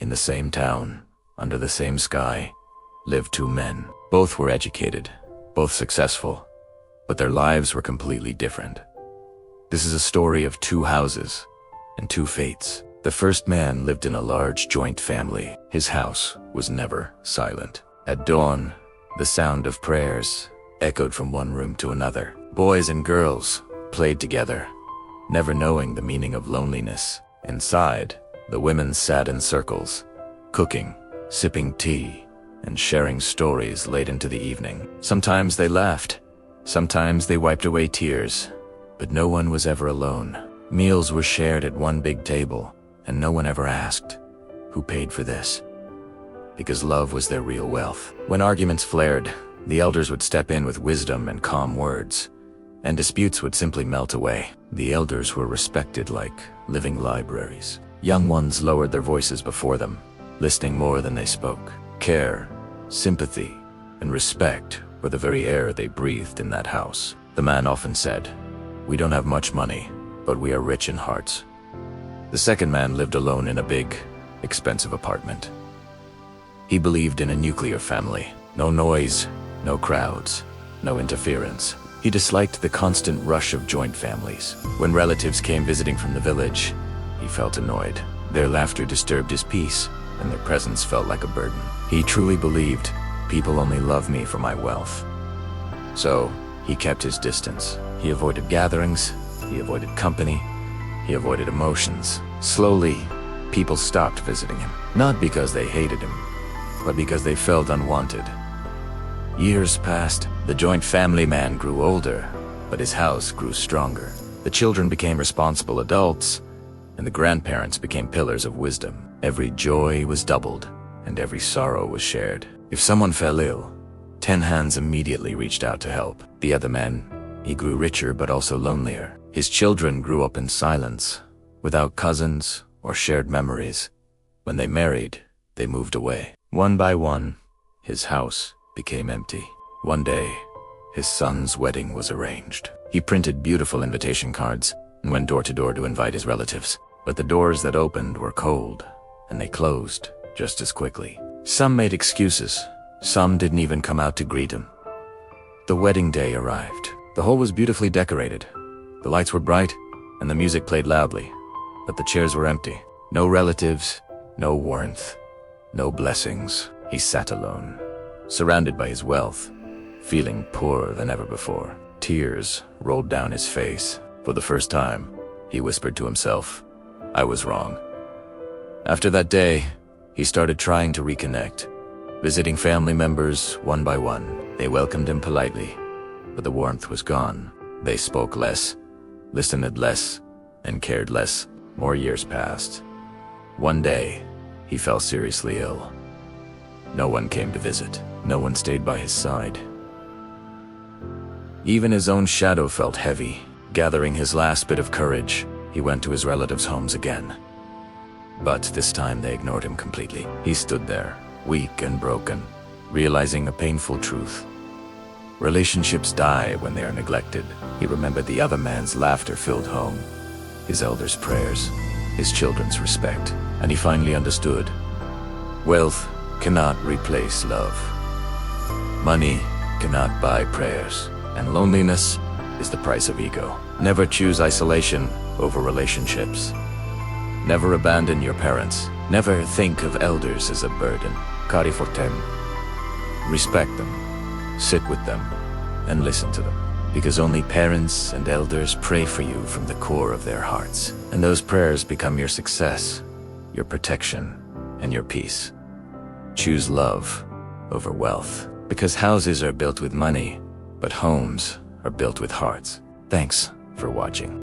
In the same town, under the same sky, lived two men. Both were educated, both successful, but their lives were completely different. This is a story of two houses and two fates. The first man lived in a large joint family. His house was never silent. At dawn, the sound of prayers echoed from one room to another. Boys and girls played together, never knowing the meaning of loneliness. Inside, the women sat in circles, cooking, sipping tea, and sharing stories late into the evening. Sometimes they laughed, sometimes they wiped away tears, but no one was ever alone. Meals were shared at one big table, and no one ever asked, who paid for this? Because love was their real wealth. When arguments flared, the elders would step in with wisdom and calm words, and disputes would simply melt away. The elders were respected like living libraries. Young ones lowered their voices before them, listening more than they spoke. Care, sympathy, and respect were the very air they breathed in that house. The man often said, "We don't have much money, but we are rich in hearts." The second man lived alone in a big, expensive apartment. He believed in a nuclear family. No noise, no crowds, no interference. He disliked the constant rush of joint families. When relatives came visiting from the village, he felt annoyed. Their laughter disturbed his peace, and their presence felt like a burden. He truly believed, people only love me for my wealth. So, he kept his distance. He avoided gatherings, he avoided company, he avoided emotions. Slowly, people stopped visiting him. Not because they hated him, but because they felt unwanted. Years passed. The joint family man grew older, but his house grew stronger. The children became responsible adults, and the grandparents became pillars of wisdom. Every joy was doubled, and every sorrow was shared. If someone fell ill, 10 hands immediately reached out to help. The other man, he grew richer but also lonelier. His children grew up in silence, without cousins or shared memories. When they married, they moved away. One by one, his house became empty. One day, his son's wedding was arranged. He printed beautiful invitation cards and went door to door to invite his relatives. But the doors that opened were cold, and they closed just as quickly. Some made excuses. Some didn't even come out to greet him. The wedding day arrived. The hall was beautifully decorated. The lights were bright, and the music played loudly. But the chairs were empty. No relatives, no warmth, no blessings. He sat alone, surrounded by his wealth, feeling poorer than ever before. Tears rolled down his face. For the first time, he whispered to himself, "I was wrong." After that day, he started trying to reconnect, visiting family members one by one. They welcomed him politely, but the warmth was gone. They spoke less, listened less, and cared less. More years passed. One day, he fell seriously ill. No one came to visit. No one stayed by his side. Even his own shadow felt heavy. Gathering his last bit of courage, he went to his relatives' homes again. But this time they ignored him completely. He stood there, weak and broken, realizing a painful truth. Relationships die when they are neglected. He remembered the other man's laughter-filled home, his elders' prayers, his children's respect, and he finally understood. Wealth cannot replace love. Money cannot buy prayers, and loneliness is the price of ego. Never choose isolation over relationships. Never abandon your parents. Never think of elders as a burden. Cari fortem. Respect them, sit with them, and listen to them. Because only parents and elders pray for you from the core of their hearts. And those prayers become your success, your protection, and your peace. Choose love over wealth. Because houses are built with money, but homes are built with hearts. Thanks for watching.